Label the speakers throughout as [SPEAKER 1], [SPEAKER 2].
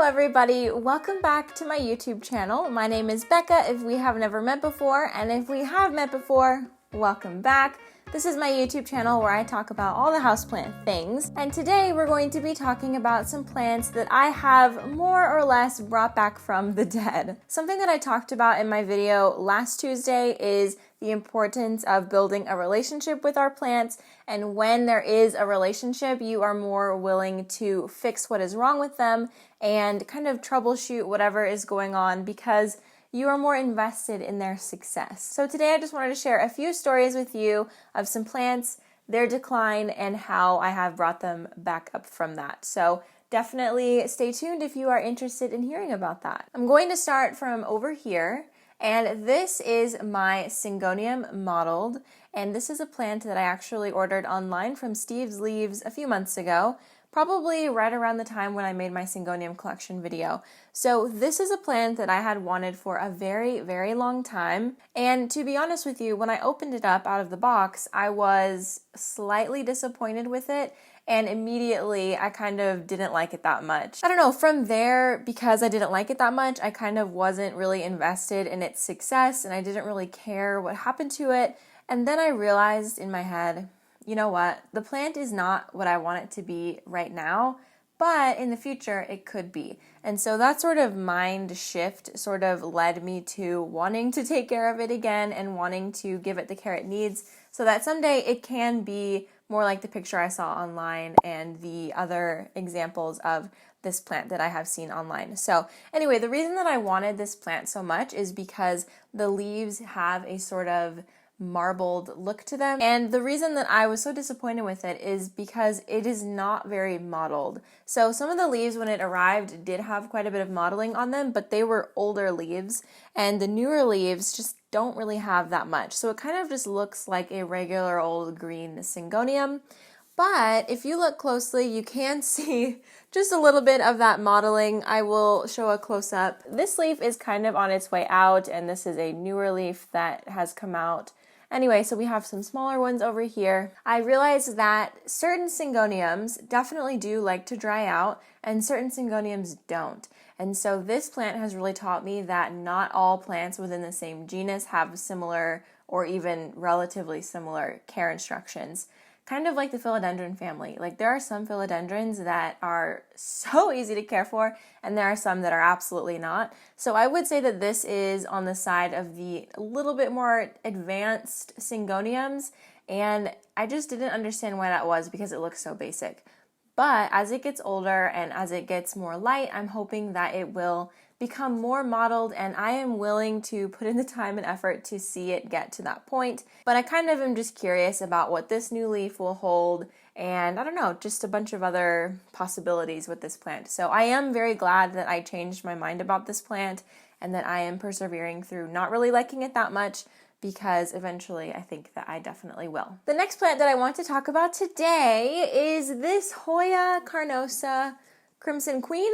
[SPEAKER 1] everybody, welcome back to my YouTube channel. My name is Becca if we have never met before, and if we have met before, welcome back. This is my YouTube channel where I talk about all the houseplant things, and today we're going to be talking about some plants that I have more or less brought back from the dead. Something that I talked about in my video last Tuesday is the importance of building a relationship with our plants, and when there is a relationship, you are more willing to fix what is wrong with them and kind of troubleshoot whatever is going on because you are more invested in their success. So today I just wanted to share a few stories with you of some plants, their decline, and how I have brought them back up from that. So definitely stay tuned if you are interested in hearing about that. I'm going to start from over here, and this is my Singhania mottled, and this is a plant that I actually ordered online from Steve's Leaves a few months ago, probably right around the time when I made my Singhania collection video. So this is a plant that I had wanted for a very, very long time. And to be honest with you, when I opened it up out of the box, I was slightly disappointed with it. And immediately I kind of didn't like it that much. I don't know, from there, because I didn't like it that much, I kind of wasn't really invested in its success and I didn't really care what happened to it. And then I realized in my head, you know what, the plant is not what I want it to be right now, but in the future it could be. And so that sort of mind shift sort of led me to wanting to take care of it again and wanting to give it the care it needs so that someday it can be more like the picture I saw online and the other examples of this plant that I have seen online. So anyway, the reason that I wanted this plant so much is because the leaves have a sort of marbled look to them, and the reason that I was so disappointed with it is because it is not very mottled. So some of the leaves when it arrived did have quite a bit of mottling on them, but they were older leaves, and the newer leaves just don't really have that much. So it kind of just looks like a regular old green Singhania. But if you look closely, you can see just a little bit of that mottling. I will show a close-up. This leaf is kind of on its way out, and this is a newer leaf that has come out. Anyway, so we have some smaller ones over here. I realized that certain Singhoniums definitely do like to dry out, and certain Singhoniums don't. And so this plant has really taught me that not all plants within the same genus have similar or even relatively similar care instructions. Kind of like the philodendron family. Like there are some philodendrons that are so easy to care for, and there are some that are absolutely not. So I would say that this is on the side of the little bit more advanced Singhoniums, and I just didn't understand why that was because it looks so basic. But as it gets older and as it gets more light, I'm hoping that it will become more mottled, and I am willing to put in the time and effort to see it get to that point. But I kind of am just curious about what this new leaf will hold, and I don't know, just a bunch of other possibilities with this plant. So I am very glad that I changed my mind about this plant and that I am persevering through not really liking it that much, because eventually I think that I definitely will. The next plant that I want to talk about today is this Hoya Cardosa Crimson Queen.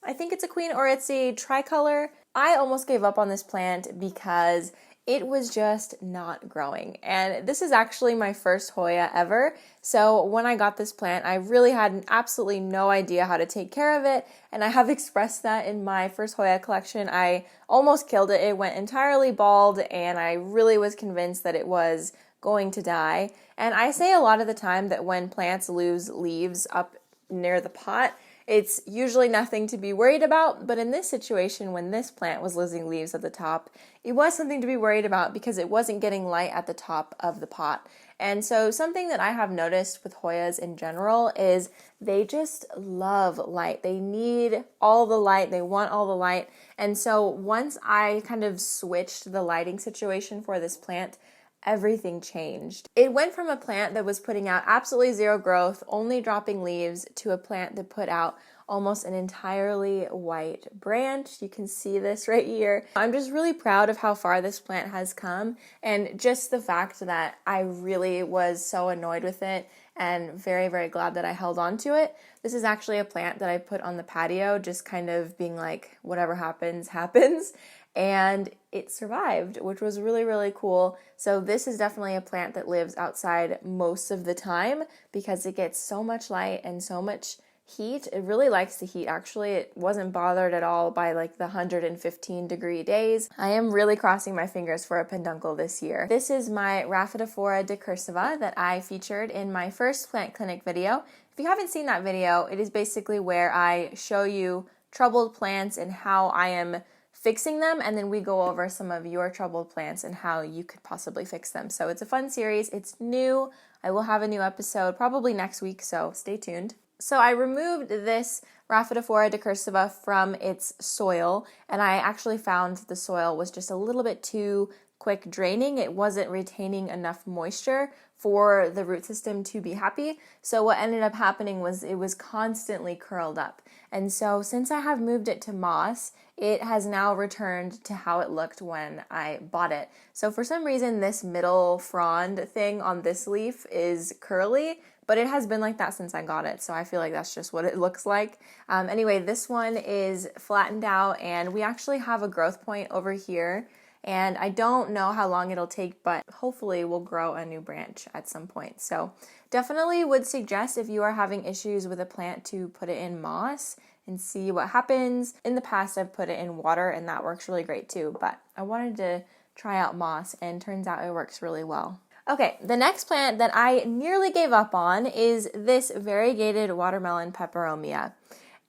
[SPEAKER 1] I think it's a queen or it's a tricolor. I almost gave up on this plant because it was just not growing. And this is actually my first Hoya ever. So when I got this plant, I really had absolutely no idea how to take care of it. And I have expressed that in my first Hoya collection. I almost killed it. It went entirely bald, and I really was convinced that it was going to die. And I say a lot of the time that when plants lose leaves up near the pot, it's usually nothing to be worried about, but in this situation, when this plant was losing leaves at the top, it was something to be worried about because it wasn't getting light at the top of the pot. And so something that I have noticed with Hoyas in general is they just love light. They need all the light. They want all the light. And so once I kind of switched the lighting situation for this plant, everything changed. It went from a plant that was putting out absolutely zero growth, only dropping leaves, to a plant that put out almost an entirely white branch. You can see this right here. I'm just really proud of how far this plant has come, and just the fact that I really was so annoyed with it and very, very glad that I held on to it. This is actually a plant that I put on the patio, just kind of being like, whatever happens, happens. And it survived, which was really, really cool. So this is definitely a plant that lives outside most of the time because it gets so much light and so much heat. It really likes the heat, actually. It wasn't bothered at all by like the 115-degree days. I am really crossing my fingers for a peduncle this year. This is my Rafa de Fora decursiva that I featured in my first plant clinic video. If you haven't seen that video, it is basically where I show you troubled plants and how I am fixing them, and then we go over some of your troubled plants and how you could possibly fix them. So it's a fun series. It's new. I will have a new episode probably next week, so stay tuned. So I removed this Rafa de Fora decursiva from its soil, and I actually found the soil was just a little bit too quick draining. It wasn't retaining enough moisture for the root system to be happy. So what ended up happening was it was constantly curled up. And so since I have moved it to moss, it has now returned to how it looked when I bought it. So for some reason, this middle frond thing on this leaf is curly, but it has been like that since I got it, so I feel like that's just what it looks like. Anyway, this one is flattened out, and we actually have a growth point over here, and I don't know how long it'll take, but hopefully we'll grow a new branch at some point. So definitely would suggest, if you are having issues with a plant, to put it in moss and see what happens. In the past, I've put it in water, and that works really great too, but I wanted to try out moss, and turns out it works really well. Okay, the next plant that I nearly gave up on is this variegated watermelon peperomia.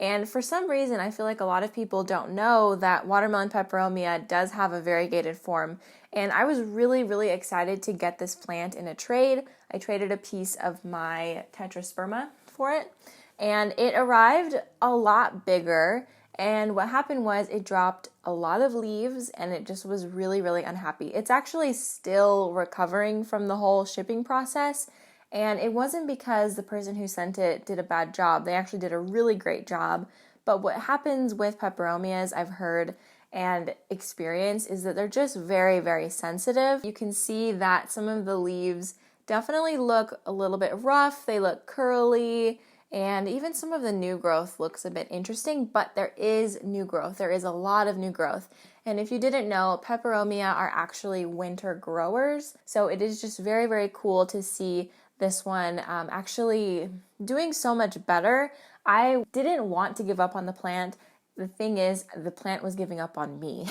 [SPEAKER 1] And for some reason, I feel like a lot of people don't know that watermelon peperomia does have a variegated form. And I was really, really excited to get this plant in a trade. I traded a piece of my tetrasperma for it, and it arrived a lot bigger. And what happened was it dropped a lot of leaves, and it just was really, really unhappy. It's actually still recovering from the whole shipping process, and it wasn't because the person who sent it did a bad job. They actually did a really great job. But what happens with peperomias, I've heard and experienced, is that they're just very, very sensitive. You can see that some of the leaves definitely look a little bit rough. They look curly. And even some of the new growth looks a bit interesting, but there is new growth. There is a lot of new growth. And if you didn't know, peperomia are actually winter growers. So it is just very, very cool to see this one actually doing so much better. I didn't want to give up on the plant. The thing is, the plant was giving up on me.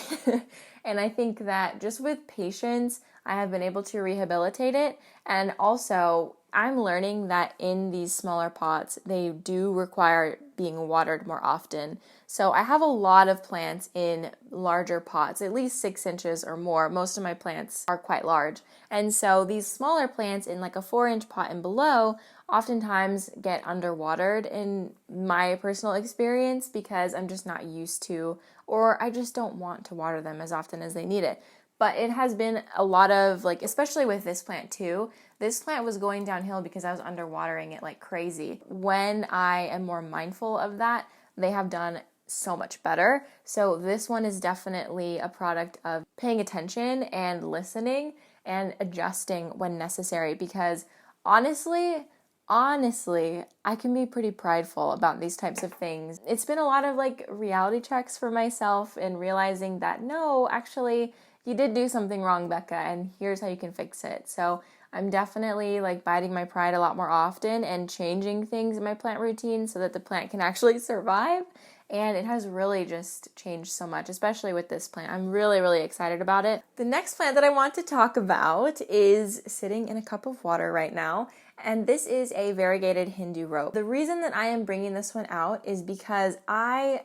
[SPEAKER 1] And I think that just with patience, I have been able to rehabilitate it. And also, I'm learning that in these smaller pots, they do require being watered more often. So I have a lot of plants in larger pots, at least 6 inches or more. Most of my plants are quite large. And so these smaller plants in like a 4-inch pot and below oftentimes get underwatered in my personal experience, because I'm just not used to, or I just don't want to water them as often as they need it. But it has been a lot of, like, especially with this plant too, this plant was going downhill because I was underwatering it like crazy. When I am more mindful of that, they have done so much better. So this one is definitely a product of paying attention and listening and adjusting when necessary, because honestly, I can be pretty prideful about these types of things. It's been a lot of like reality checks for myself and realizing that no, actually, you did do something wrong, Becca, and here's how you can fix it. So I'm definitely like biting my pride a lot more often and changing things in my plant routine so that the plant can actually survive. And it has really just changed so much, especially with this plant. I'm really, really excited about it. The next plant that I want to talk about is sitting in a cup of water right now. And this is a variegated Hindu rope. The reason that I am bringing this one out is because I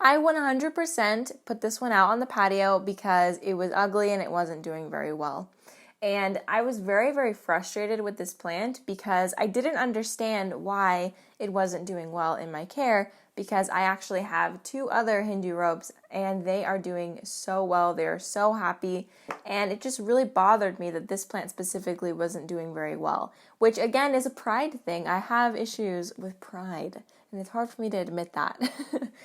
[SPEAKER 1] 100% put this one out on the patio because it was ugly and it wasn't doing very well. And I was very, very frustrated with this plant because I didn't understand why it wasn't doing well in my care, because I actually have 2 other Hindu ropes and they are doing so well. They're so happy. And it just really bothered me that this plant specifically wasn't doing very well, which again is a pride thing. I have issues with pride, and it's hard for me to admit that.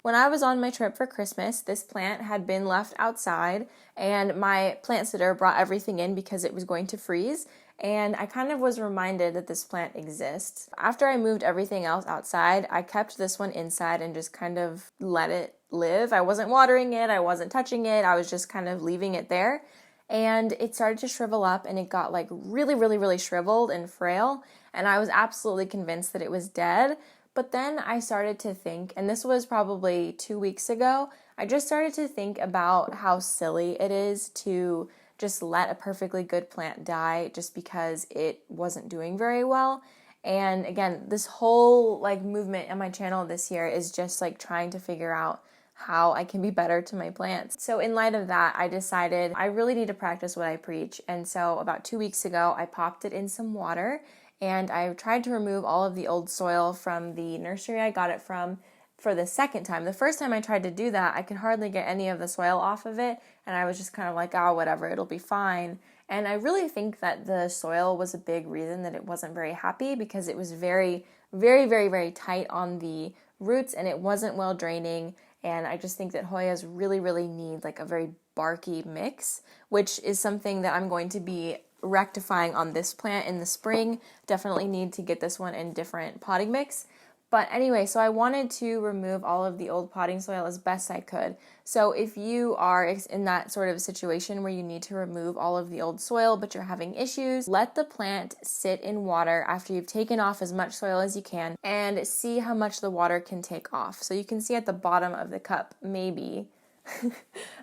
[SPEAKER 1] When I was on my trip for Christmas, this plant had been left outside and my plant sitter brought everything in because it was going to freeze. And I kind of was reminded that this plant exists. After I moved everything else outside, I kept this one inside and just kind of let it live. I wasn't watering it, I wasn't touching it, I was just kind of leaving it there. And it started to shrivel up and it got like really, really, really shriveled and frail. And I was absolutely convinced that it was dead. But then I started to think, and this was probably 2 weeks ago, I just started to think about how silly it is to just let a perfectly good plant die just because it wasn't doing very well. And again, this whole like movement on my channel this year is just like trying to figure out how I can be better to my plants. So in light of that, I decided I really need to practice what I preach. And so about 2 weeks ago, I popped it in some water and I tried to remove all of the old soil from the nursery I got it from for the second time. The first time I tried to do that, I could hardly get any of the soil off of it, and I was just kind of like, oh, whatever, it'll be fine. And I really think that the soil was a big reason that it wasn't very happy, because it was very, very, very, very tight on the roots and it wasn't well draining. And I just think that Hoyas really, really need like a very barky mix, which is something that I'm going to be rectifying on this plant in the spring. Definitely need to get this one in different potting mix. But anyway, so I wanted to remove all of the old potting soil as best I could. So if you are in that sort of situation where you need to remove all of the old soil but you're having issues, let the plant sit in water after you've taken off as much soil as you can and see how much the water can take off. So you can see at the bottom of the cup, maybe,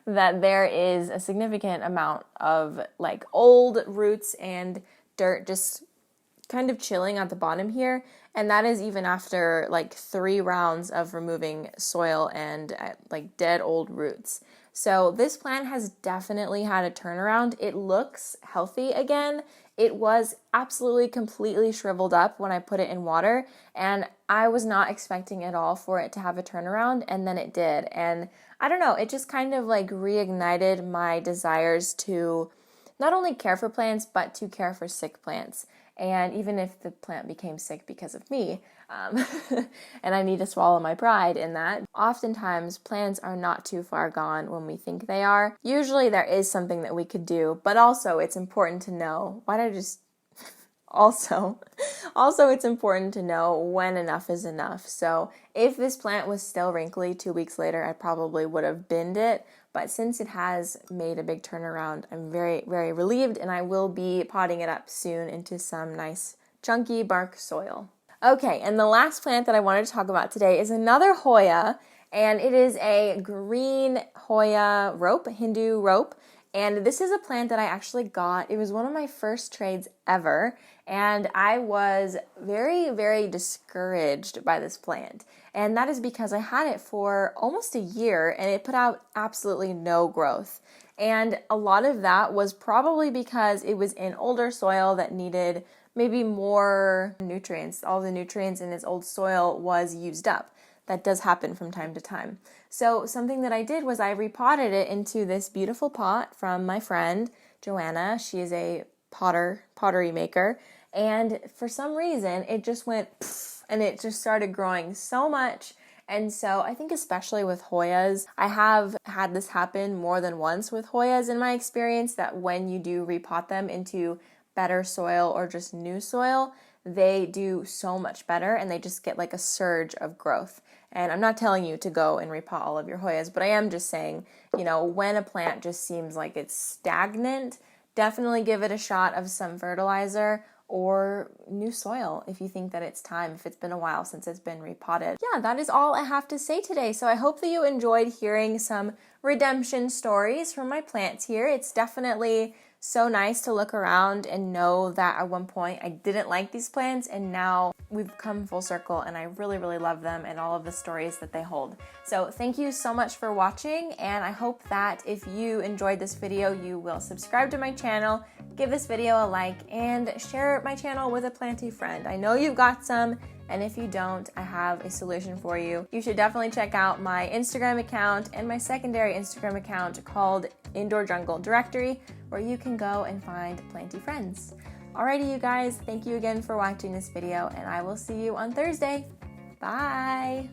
[SPEAKER 1] that there is a significant amount of like old roots and dirt just kind of chilling at the bottom here, and that is even after like 3 rounds of removing soil and like dead old roots. So this plant has definitely had a turnaround. It looks healthy again. It was absolutely completely shriveled up when I put it in water, and I was not expecting at all for it to have a turnaround, and then it did. And I don't know, it just kind of like reignited my desires to not only care for plants, but to care for sick plants. And even if the plant became sick because of me, and I need to swallow my pride in that, oftentimes plants are not too far gone when we think they are. Usually there is something that we could do, but also it's important to know, also it's important to know when enough is enough. So if this plant was still wrinkly 2 weeks later, I probably would have binned it. But since it has made a big turnaround, I'm very, very relieved, and I will be potting it up soon into some nice chunky bark soil. Okay, and the last plant that I wanted to talk about today is another Hoya, and it is a green Hoya rope, Hindu rope. And this is a plant that I actually got. It was one of my first trades ever, and I was very, very discouraged by this plant. And that is because I had it for almost a year and it put out absolutely no growth. And a lot of that was probably because it was in older soil that needed maybe more nutrients. All the nutrients in its old soil was used up. That does happen from time to time. So something that I did was I repotted it into this beautiful pot from my friend Joanna. She is a pottery maker, and for some reason it just went pfft, and it just started growing so much. And so I think especially with Hoyas, I have had this happen more than once with Hoyas in my experience, that when you do repot them into better soil or just new soil, they do so much better and they just get like a surge of growth. And I'm not telling you to go and repot all of your Hoyas, but I am just saying, when a plant just seems like it's stagnant, definitely give it a shot of some fertilizer or new soil if you think that it's time, if it's been a while since it's been repotted. Yeah, that is all I have to say today. So I hope that you enjoyed hearing some redemption stories from my plants here. It's definitely so nice to look around and know that at one point I didn't like these plants, and now we've come full circle and I really, really love them and all of the stories that they hold. So thank you so much for watching, and I hope that if you enjoyed this video, you will subscribe to my channel, give this video a like, and share my channel with a planty friend. I know you've got some, and if you don't, I have a solution for you. You should definitely check out my Instagram account and my secondary Instagram account called Indoor Jungle Directory, where you can go and find planty friends. Alrighty, you guys, thank you again for watching this video, and I will see you on Thursday. Bye!